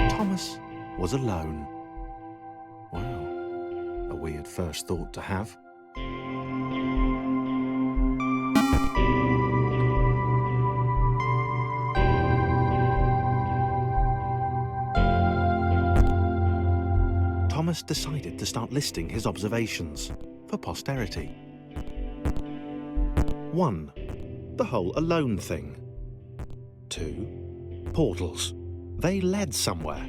Thomas was alone. Wow, a weird first thought to have. Thomas decided to start listing his observations for posterity. 1. The whole alone thing. 2. Portals. They led somewhere.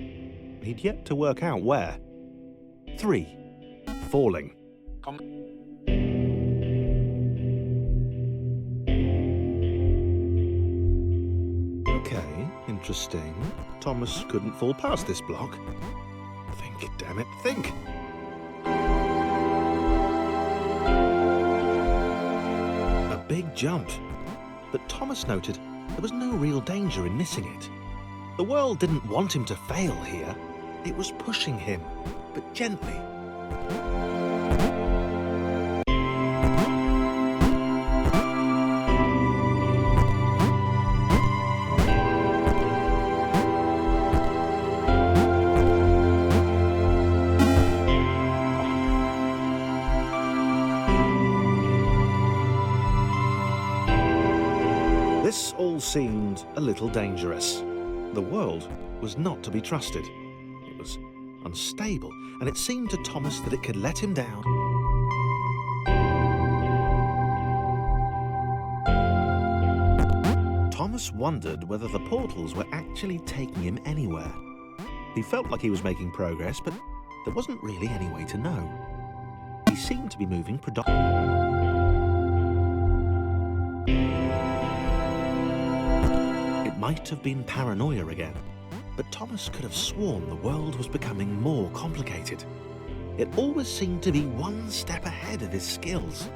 He'd yet to work out where. 3. Falling. Okay, interesting. Thomas couldn't fall past this block. Think, damn it, think! A big jump. But Thomas noted there was no real danger in missing it. The world didn't want him to fail here. It was pushing him, but gently. This all seemed a little dangerous. The world was not to be trusted. It was unstable, and it seemed to Thomas that it could let him down. Thomas wondered whether the portals were actually taking him anywhere. He felt like he was making progress, but there wasn't really any way to know. He seemed to be moving predominantly. Might have been paranoia again, but Thomas could have sworn the world was becoming more complicated. It always seemed to be one step ahead of his skills.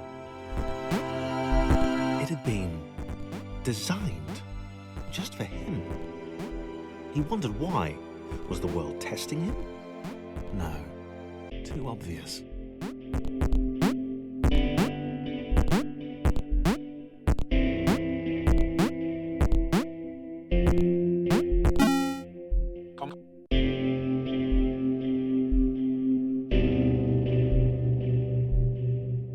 It had been designed just for him. He wondered why. Was the world testing him? No, too obvious.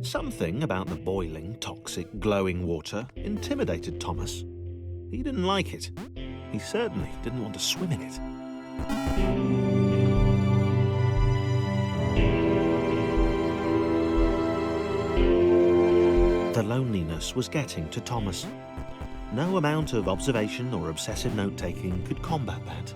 Something about the boiling, toxic, glowing water intimidated Thomas. He didn't like it. He certainly didn't want to swim in it. The loneliness was getting to Thomas. No amount of observation or obsessive note-taking could combat that.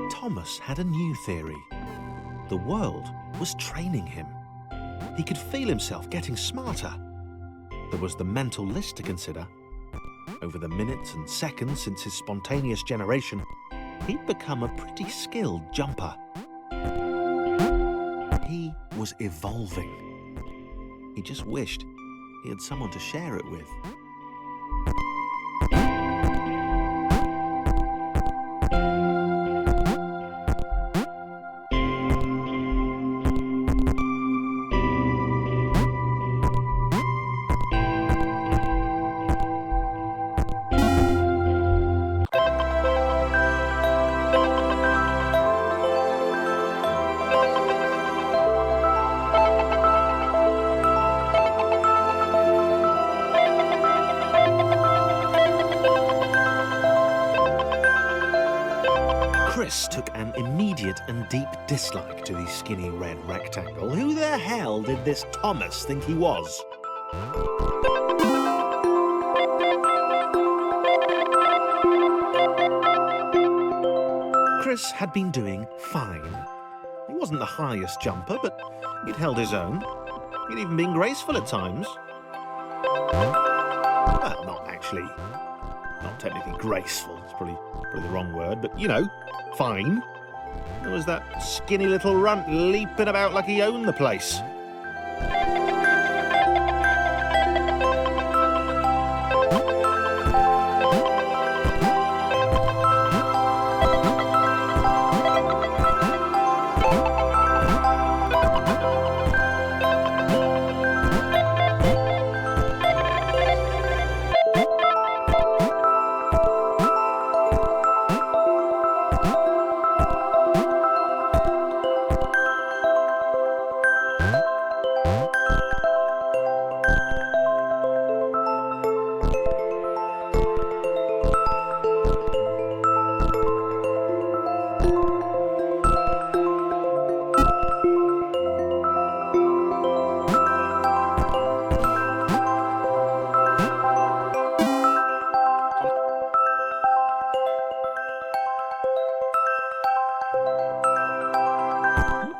Thomas had a new theory. The world was training him. He could feel himself getting smarter. There was the mental list to consider. Over the minutes and seconds since his spontaneous generation, he'd become a pretty skilled jumper. He was evolving. He just wished he had someone to share it with. Chris took an immediate and deep dislike to the skinny red rectangle. Who the hell did this Thomas think he was? Chris had been doing fine. He wasn't the highest jumper, but he'd held his own. He'd even been graceful at times. Well, not actually. Not technically graceful. It's probably the wrong word, but you know, fine. There was that skinny little runt leaping about like he owned the place.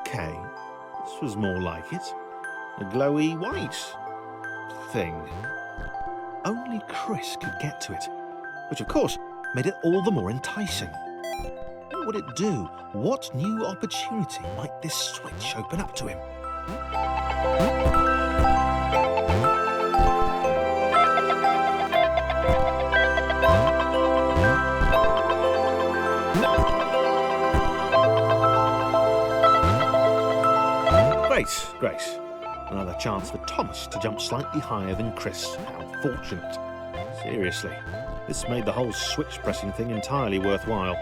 Okay, this was more like it. A glowy white thing. Only Chris could get to it, which of course made it all the more enticing. What would it do? What new opportunity might this switch open up to him? Great. Another chance for Thomas to jump slightly higher than Chris. How fortunate. Seriously, this made the whole switch pressing thing entirely worthwhile.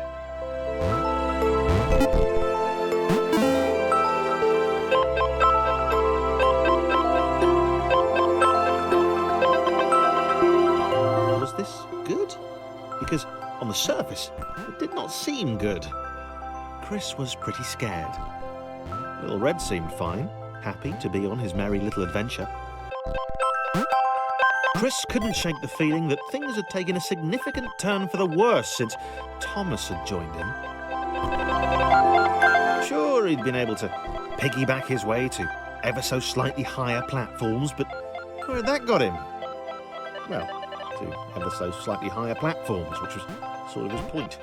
Was this good? Because on the surface, it did not seem good. Chris was pretty scared. Little Red seemed fine, happy to be on his merry little adventure. Chris couldn't shake the feeling that things had taken a significant turn for the worse since Thomas had joined him. Sure, he'd been able to piggyback his way to ever so slightly higher platforms, but where had that got him? Well, to ever so slightly higher platforms, which was sort of his point.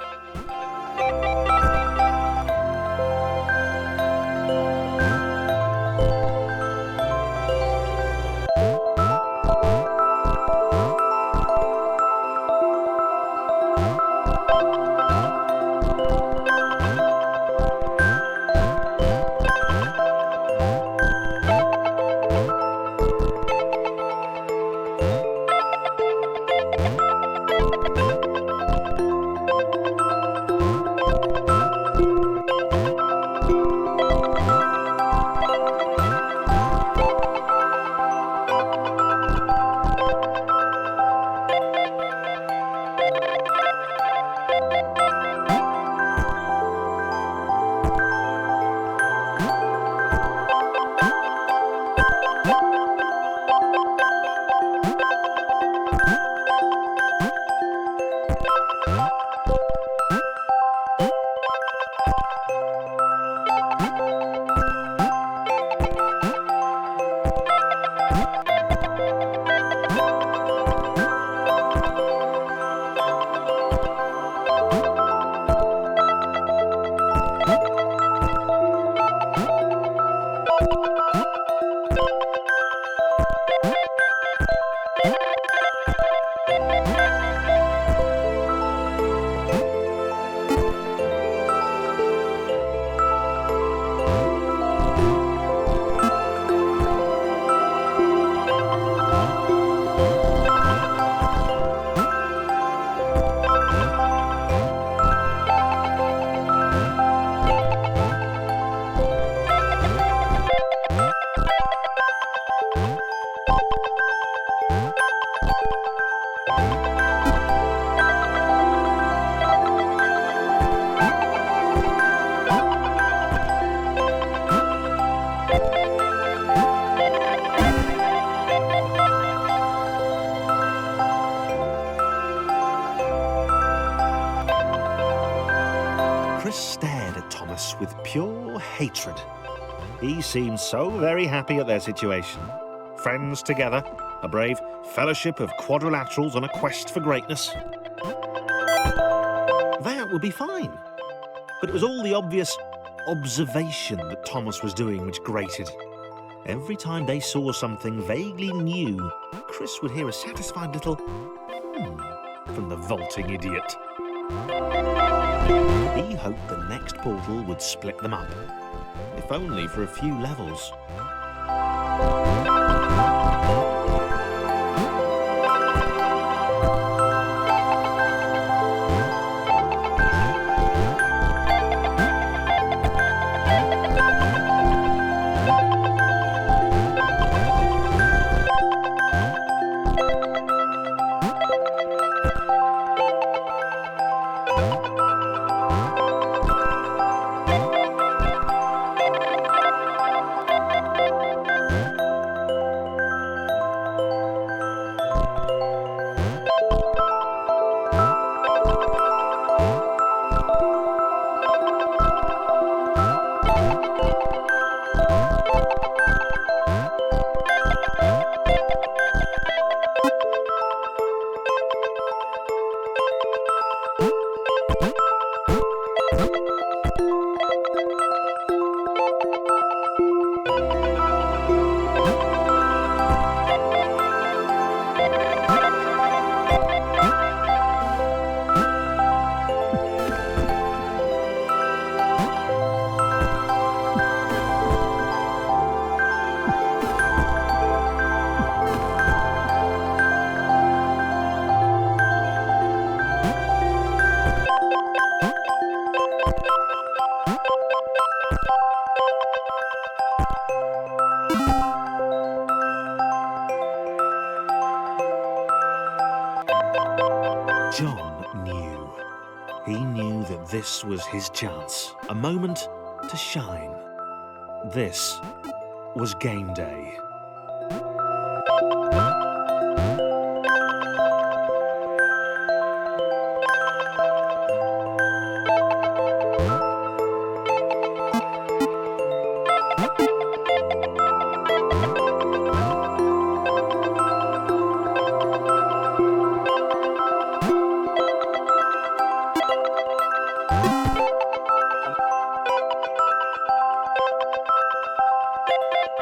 Chris stared at Thomas with pure hatred. He seemed so very happy at their situation. Friends together, a brave fellowship of quadrilaterals on a quest for greatness. That would be fine. But it was all the obvious observation that Thomas was doing which grated. Every time they saw something vaguely new, Chris would hear a satisfied little from the vaulting idiot. He hoped the next portal would split them up, if only for a few levels. John knew. He knew that this was his chance, a moment to shine. This was game day.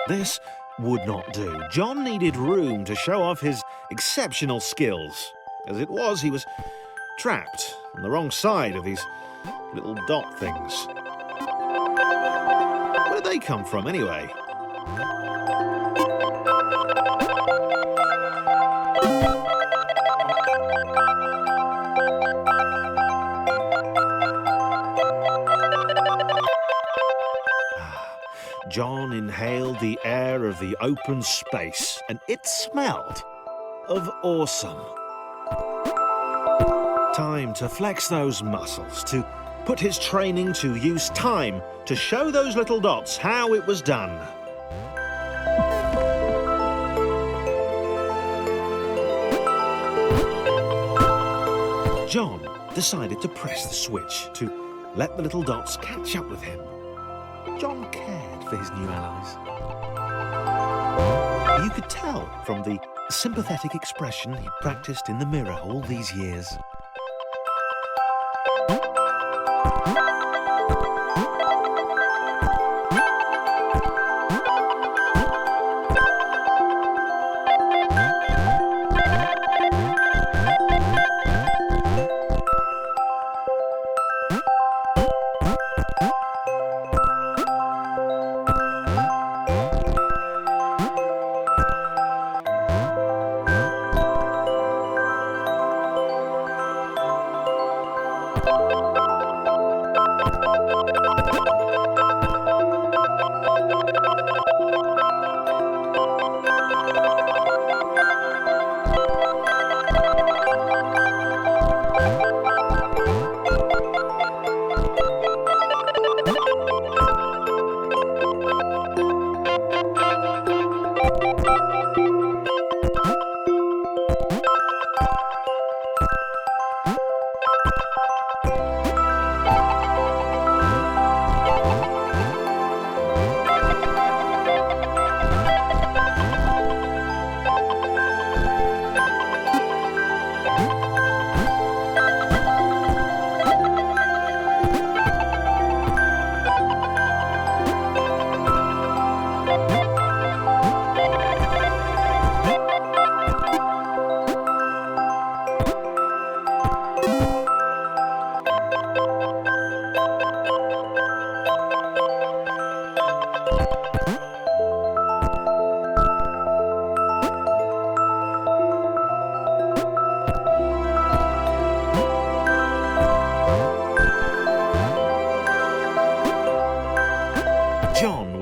This would not do. John needed room to show off his exceptional skills. As it was, he was trapped on the wrong side of these little dot things. Where did they come from, anyway? John inhaled the air of the open space, and it smelled of awesome. Time to flex those muscles, to put his training to use, time to show those little dots how it was done. John decided to press the switch to let the little dots catch up with him. John cared for his new allies. You could tell from the sympathetic expression he'd practiced in the mirror all these years.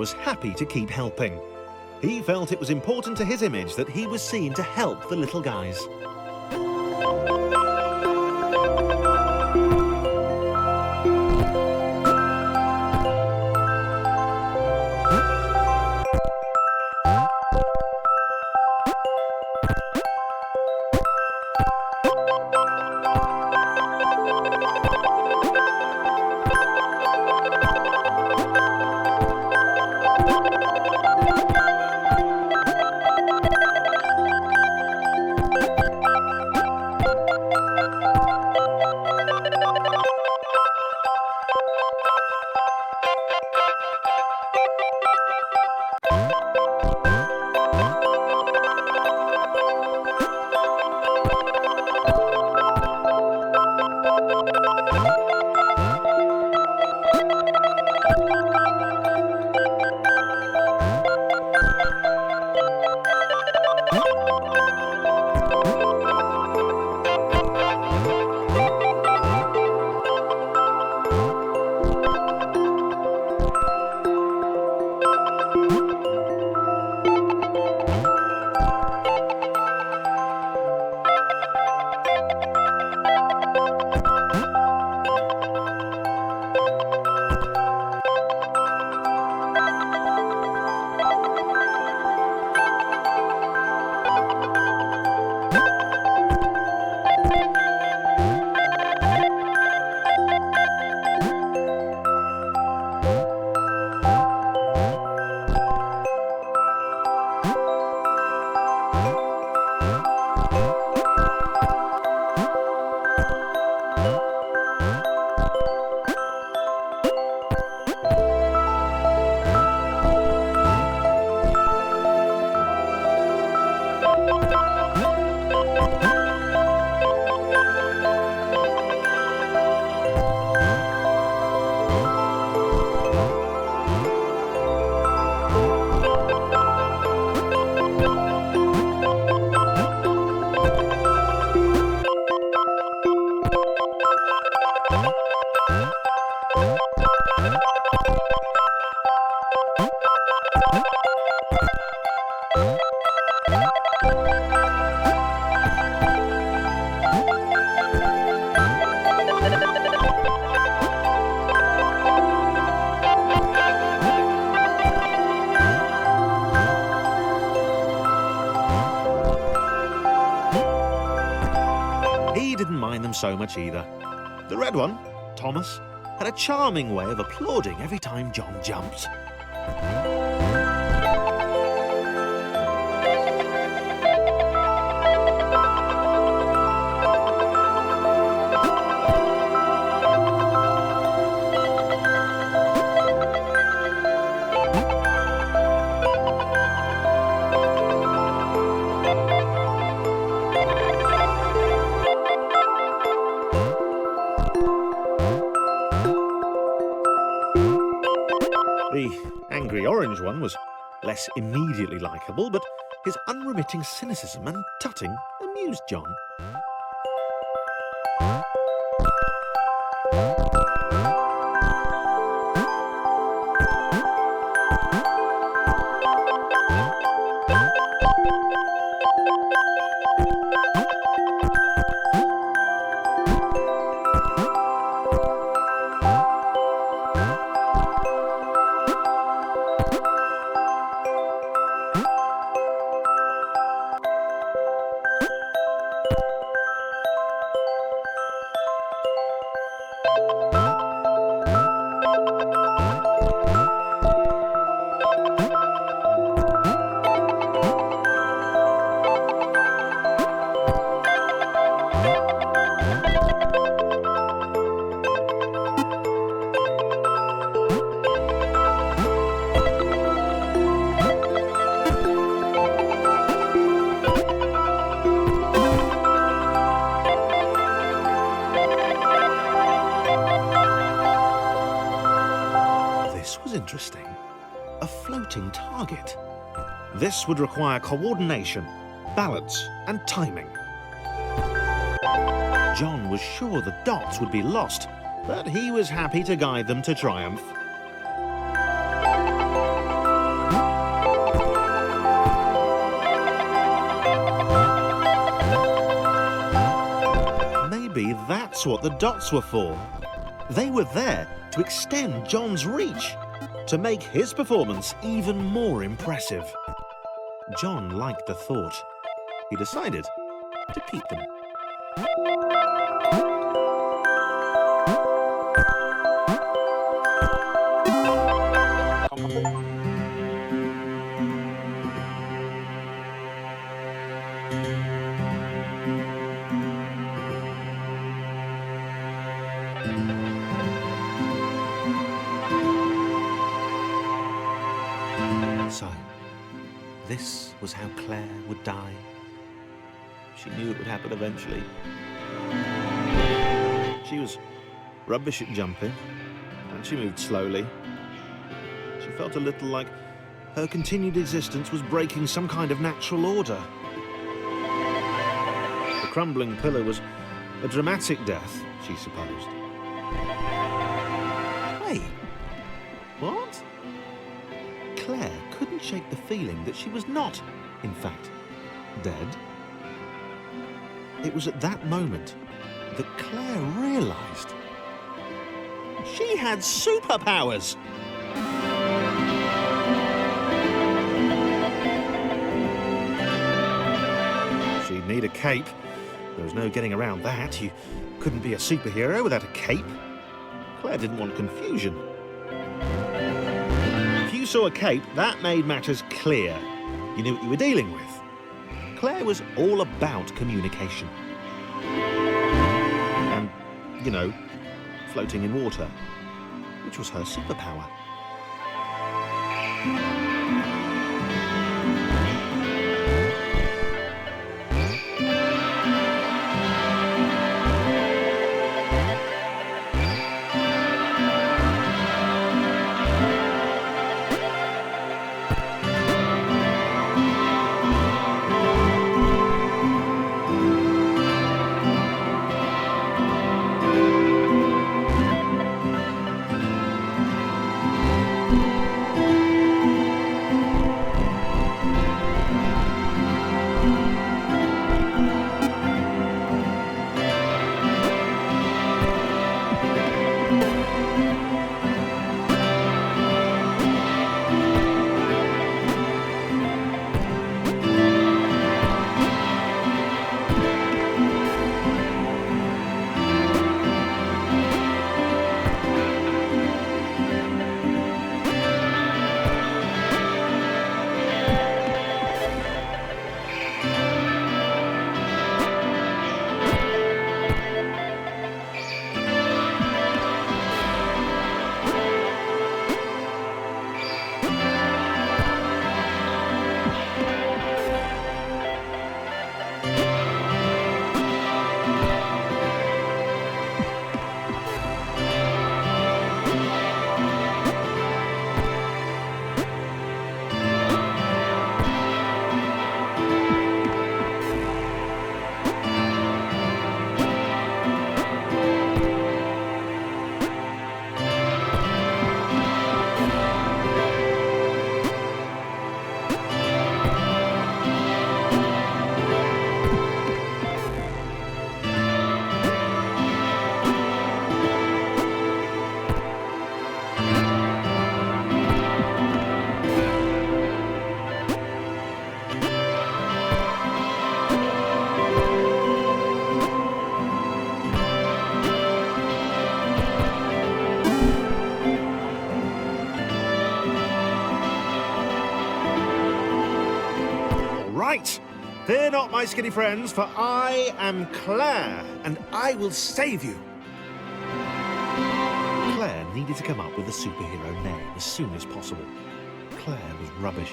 was happy to keep helping. He felt it was important to his image that he was seen to help the little guys. He didn't mind them so much either. The red one, Thomas, had a charming way of applauding every time John jumped. The angry orange one was less immediately likeable, but his unremitting cynicism and tutting amused John. Interesting. A floating target. This would require coordination, balance, and timing. John was sure the dots would be lost, but he was happy to guide them to triumph. that's what the dots were for. They were there to extend John's reach, to make his performance even more impressive. John liked the thought. He decided to keep them. So, this was how Claire would die. She knew it would happen eventually. She was rubbish at jumping, and she moved slowly. She felt a little like her continued existence was breaking some kind of natural order. The crumbling pillar was a dramatic death, she supposed. Wait, what? Claire couldn't shake the feeling that she was not, in fact, dead. It was at that moment that Claire realised she had superpowers. She'd need a cape. There was no getting around that. You couldn't be a superhero without a cape. Claire didn't want confusion. If you saw a cape, that made matters clear. You knew what you were dealing with. Claire was all about communication. And, you know, floating in water, which was her superpower. Right, fear not, my skinny friends, for I am Claire, and I will save you. Claire needed to come up with a superhero name as soon as possible. Claire was rubbish.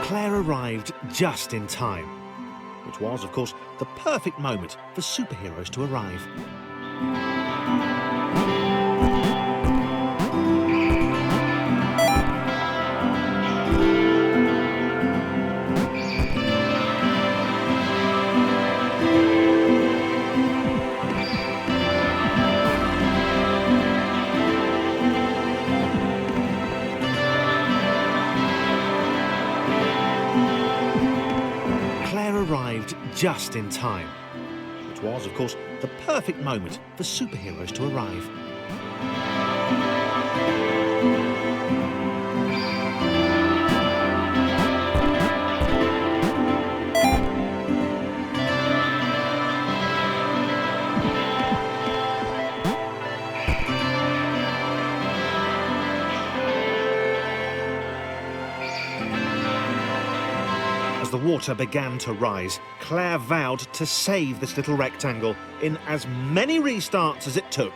Claire arrived just in time, which was, of course, the perfect moment for superheroes to arrive. Claire arrived just in time, which was, of course, the perfect moment for superheroes to arrive. As the water began to rise, Claire vowed to save this little rectangle in as many restarts as it took.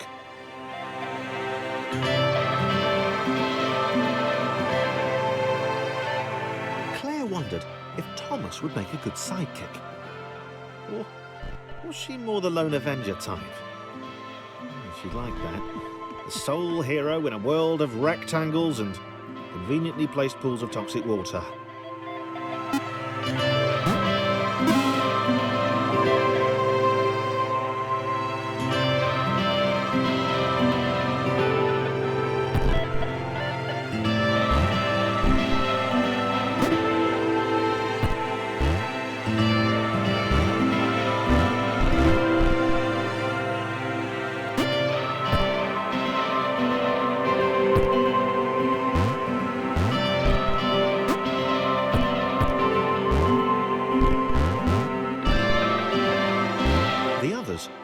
Claire wondered if Thomas would make a good sidekick. Or was she more the lone Avenger type? She'd like that. The sole hero in a world of rectangles and conveniently placed pools of toxic water.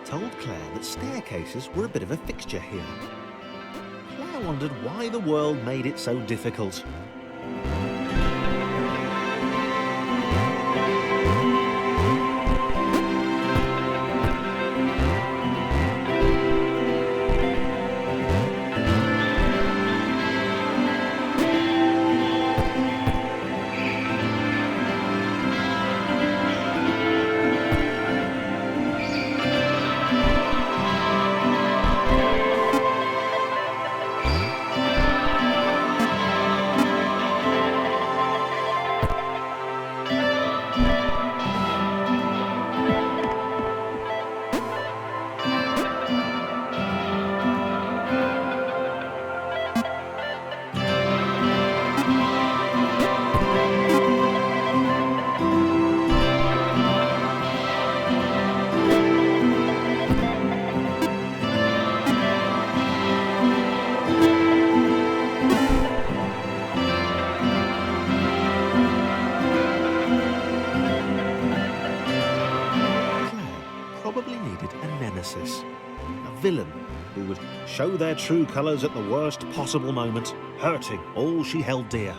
Told Claire that staircases were a bit of a fixture here. Claire wondered why the world made it so difficult. Probably needed a nemesis, a villain who would show their true colours at the worst possible moment, hurting all she held dear.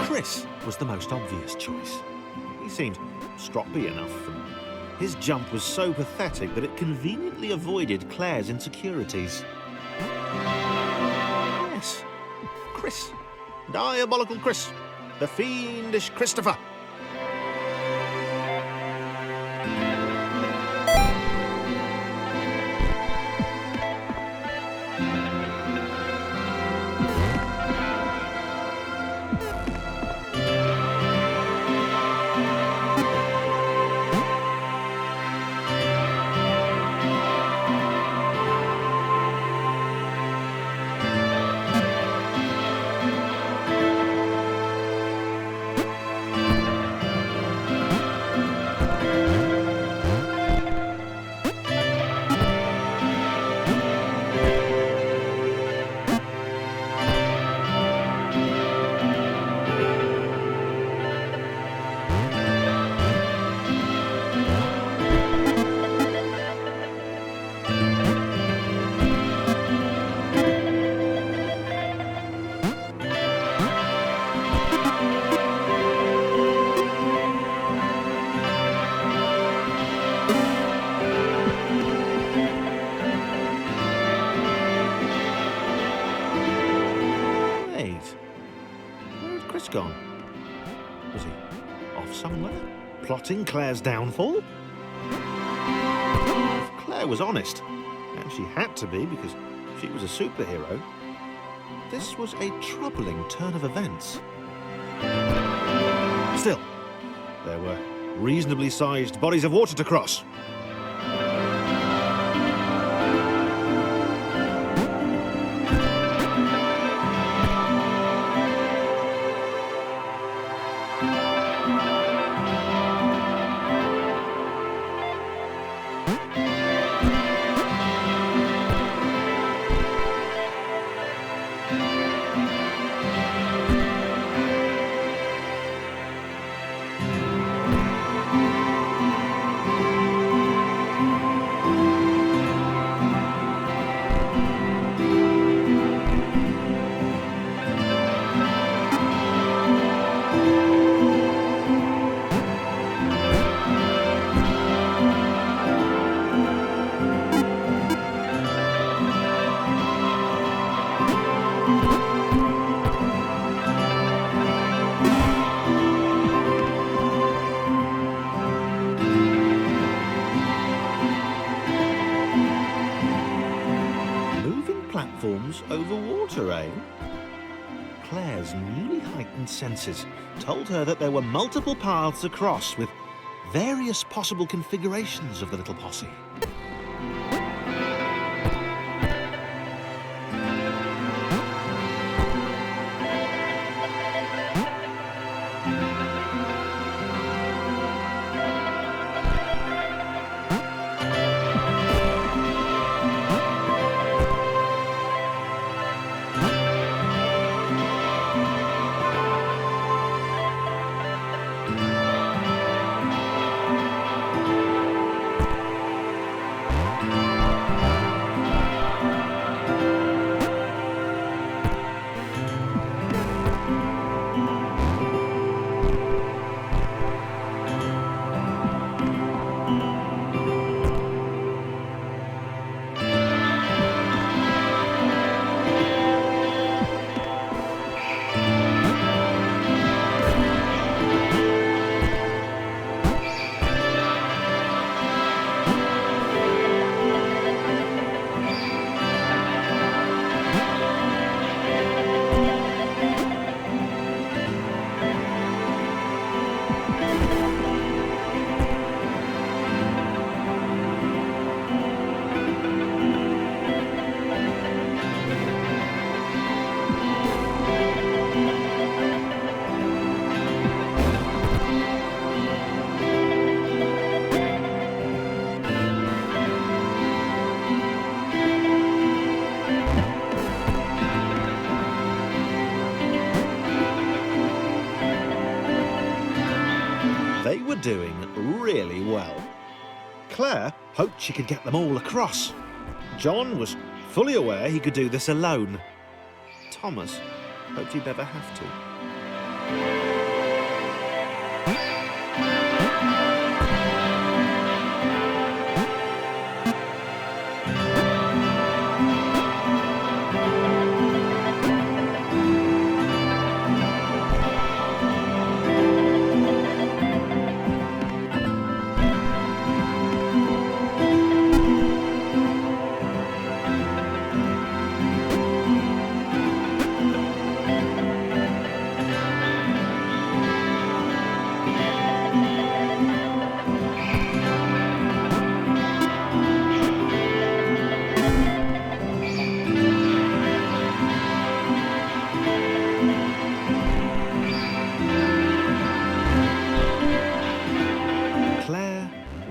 Chris was the most obvious choice. He seemed stroppy enough, and his jump was so pathetic that it conveniently avoided Claire's insecurities. Yes, Chris. Diabolical Chris. The fiendish Christopher. Gone? Was he off somewhere, plotting Claire's downfall? If Claire was honest, and she had to be because she was a superhero. This was a troubling turn of events. Still, there were reasonably sized bodies of water to cross. Platforms over water, eh? Claire's newly heightened senses told her that there were multiple paths across with various possible configurations of the little posse. They were doing really well. Claire hoped she could get them all across. John was fully aware he could do this alone. Thomas hoped he'd never have to.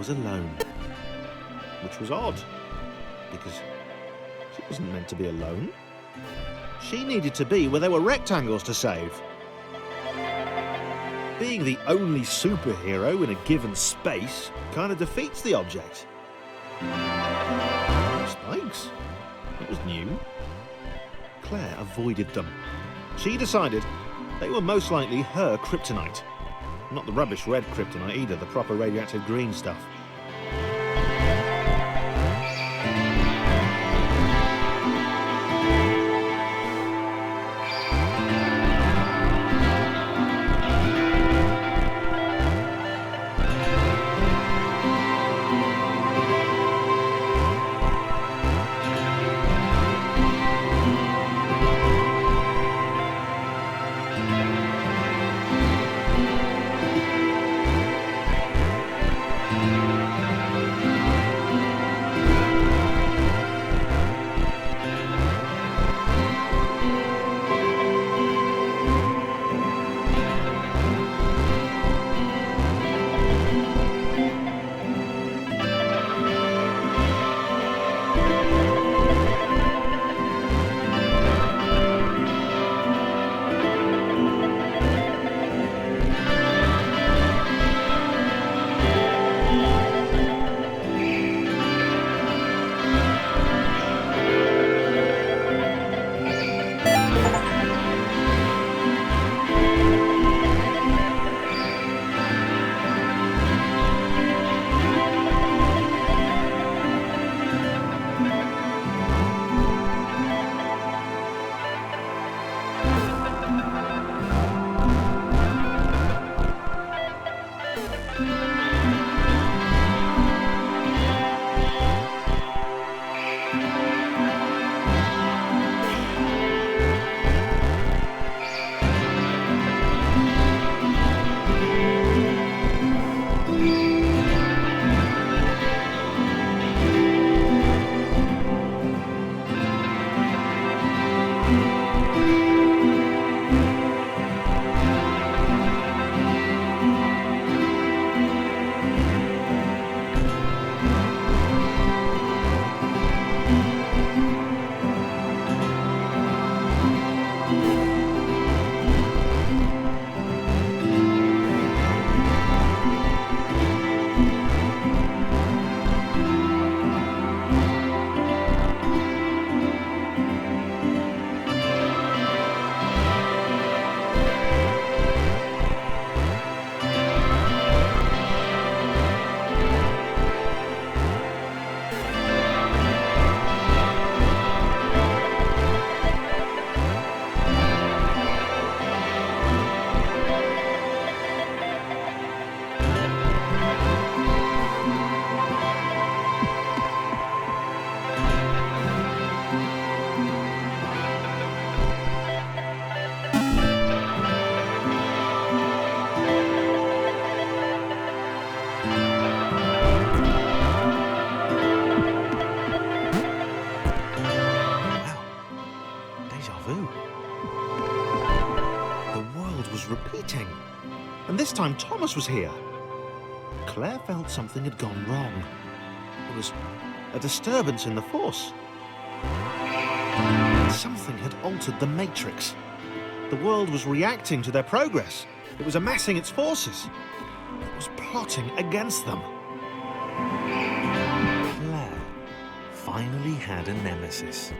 Alone, which was odd, because she wasn't meant to be alone. She needed to be where there were rectangles to save. Being the only superhero in a given space kind of defeats the object. Spikes? It was new. Claire avoided them. She decided they were most likely her kryptonite. Not the rubbish red kryptonite either, the proper radioactive green stuff. vu. The world was repeating, and this time Thomas was here. Claire felt something had gone wrong. There was a disturbance in the force. Something had altered the matrix. The world was reacting to their progress. It was amassing its forces. It was plotting against them. Claire finally had a nemesis.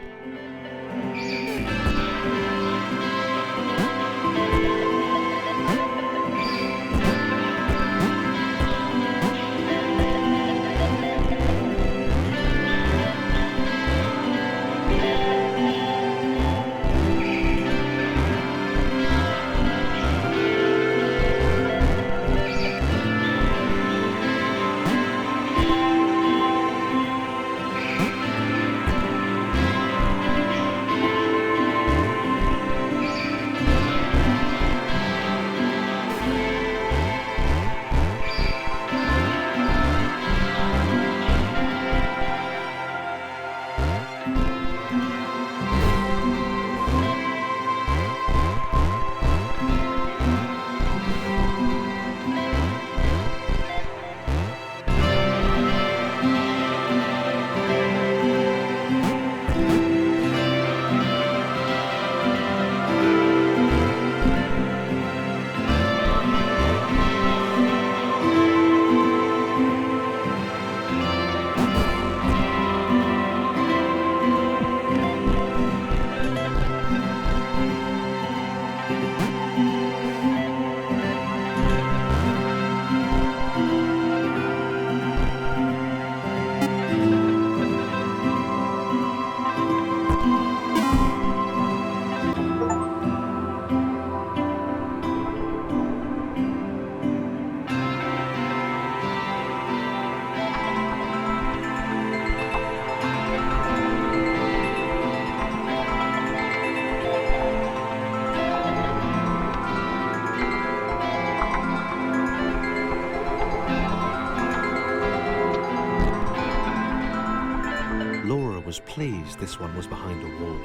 Was pleased this one was behind a wall.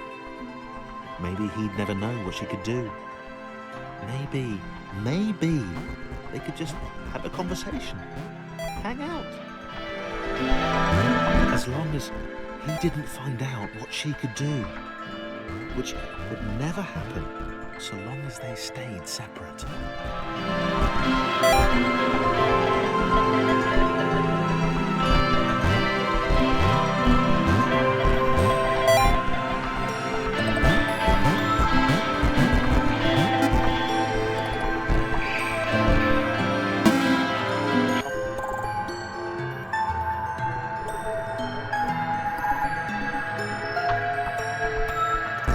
Maybe he'd never know what she could do. Maybe they could just have a conversation, hang out. As long as he didn't find out what she could do, which would never happen so long as they stayed separate.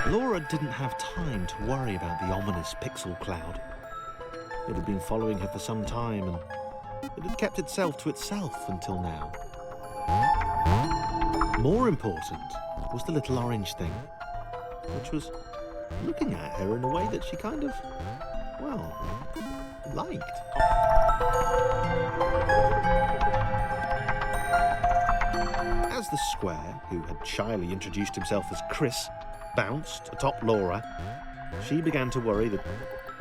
Laura didn't have time to worry about the ominous pixel cloud. It had been following her for some time, and it had kept itself to itself until now. More important was the little orange thing, which was looking at her in a way that she kind of, well, liked. As the square, who had shyly introduced himself as Chris, bounced atop Laura, she began to worry that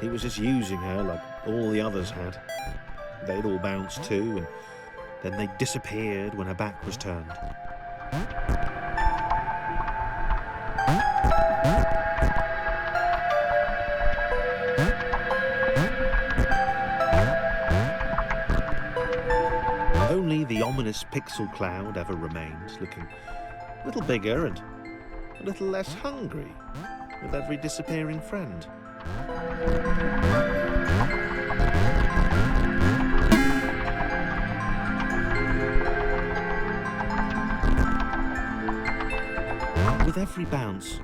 he was just using her like all the others had. They'd all bounced too, and then they disappeared when her back was turned. Only the ominous pixel cloud ever remained, looking a little bigger and a little less hungry with every disappearing friend. With every bounce,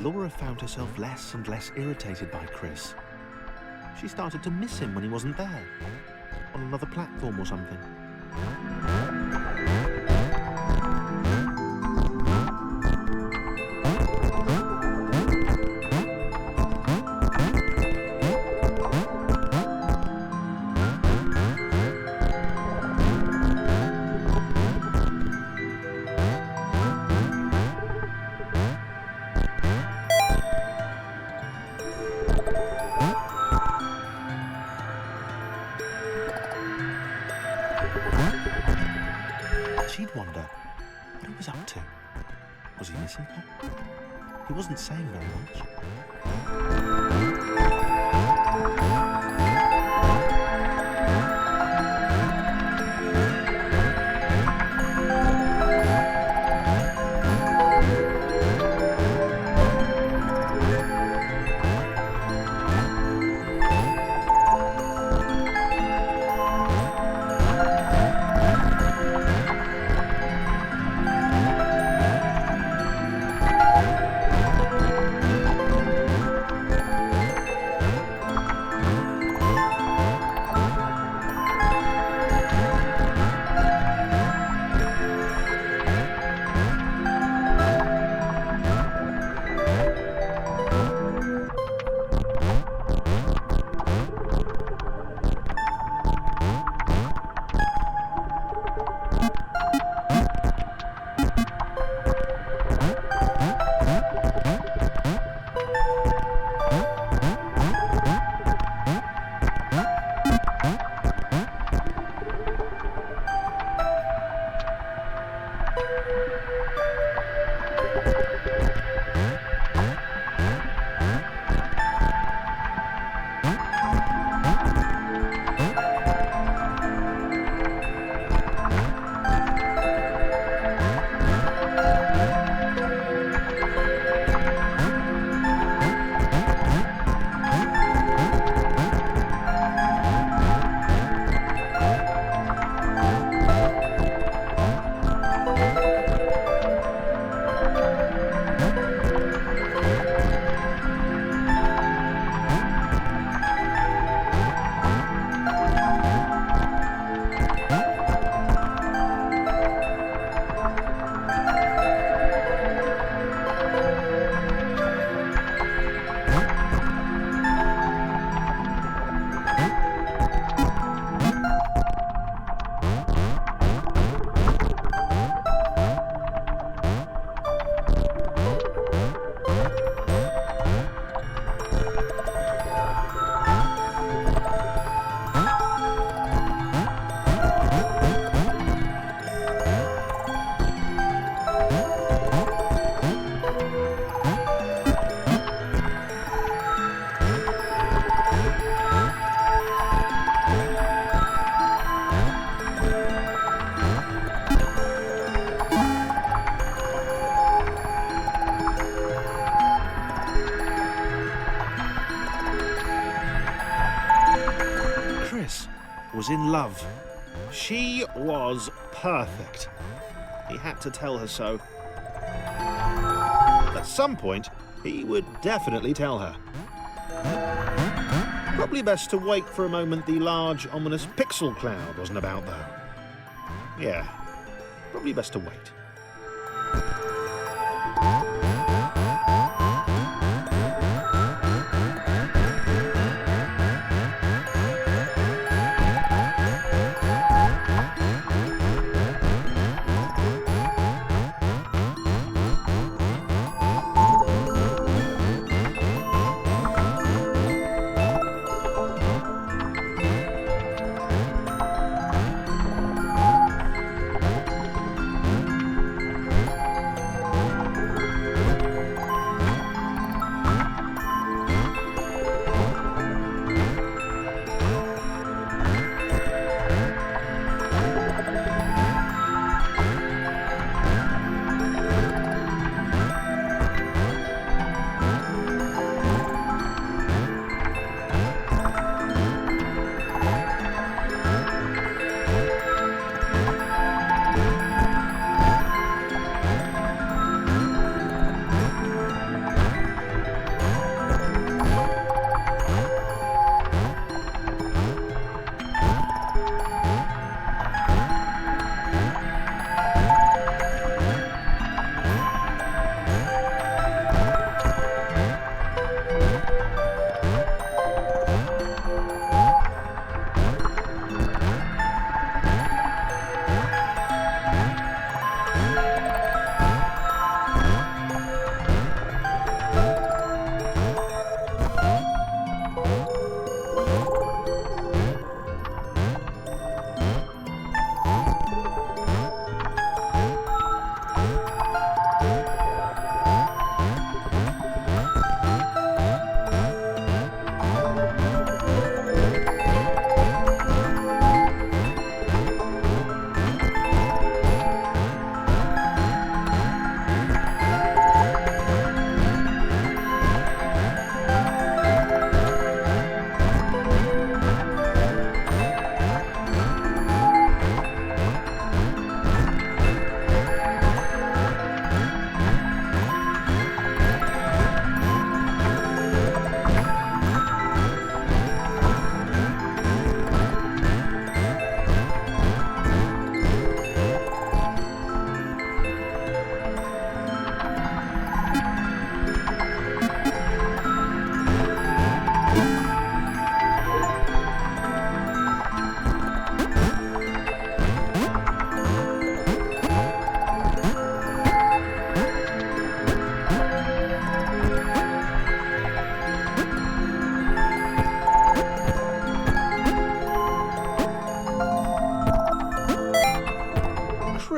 Laura found herself less and less irritated by Chris. She started to miss him when he wasn't there, on another platform or something. wonder what he was up to. Was he missing her? He wasn't saying very much. Was in love. She was perfect. He had to tell her so. At some point, he would definitely tell her. Probably best to wait for a moment the large, ominous pixel cloud wasn't about, though. Yeah, probably best to wait.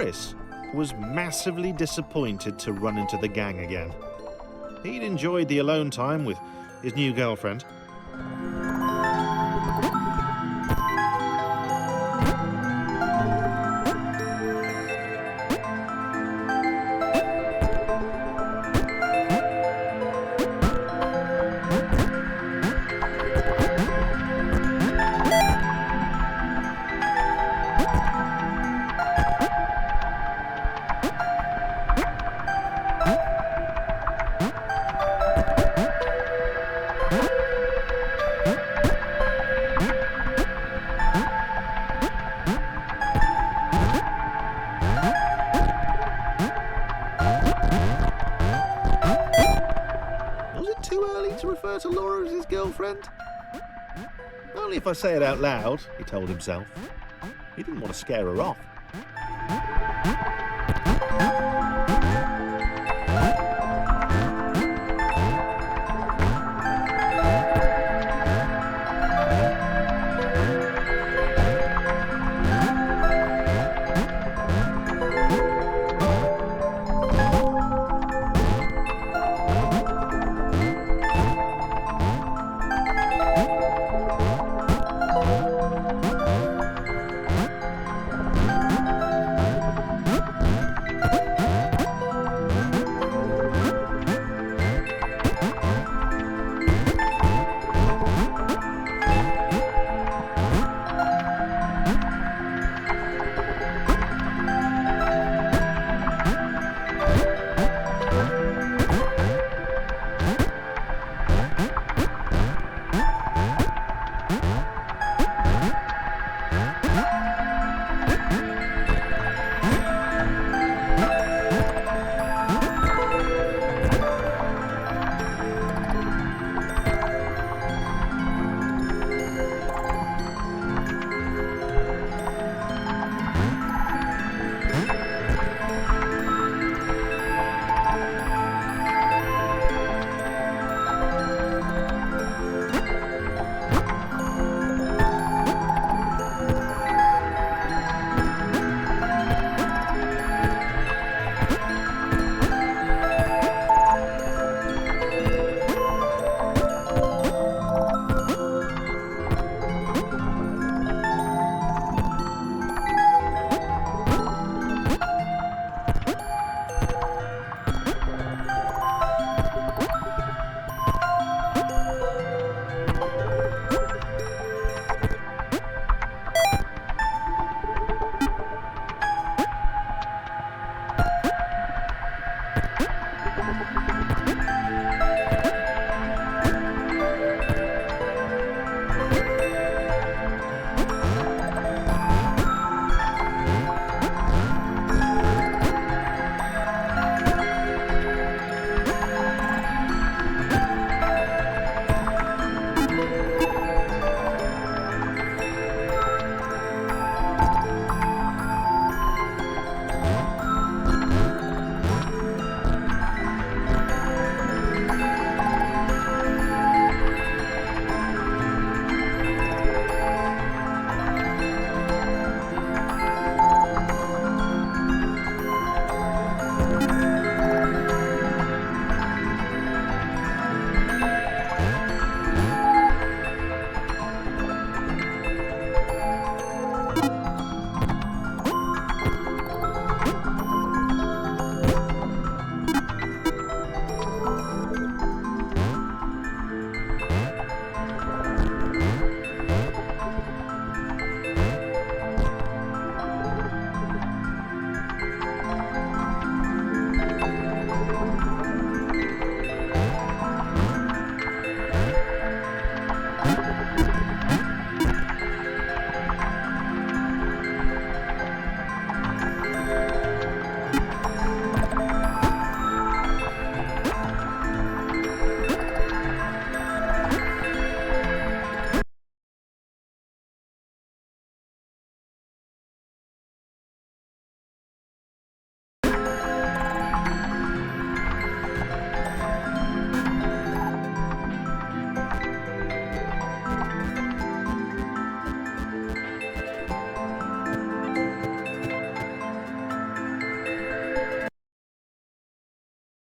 Lewis was massively disappointed to run into the gang again. He'd enjoyed the alone time with his new girlfriend. Too early to refer to Laura as his girlfriend? Only if I say it out loud, he told himself. He didn't want to scare her off.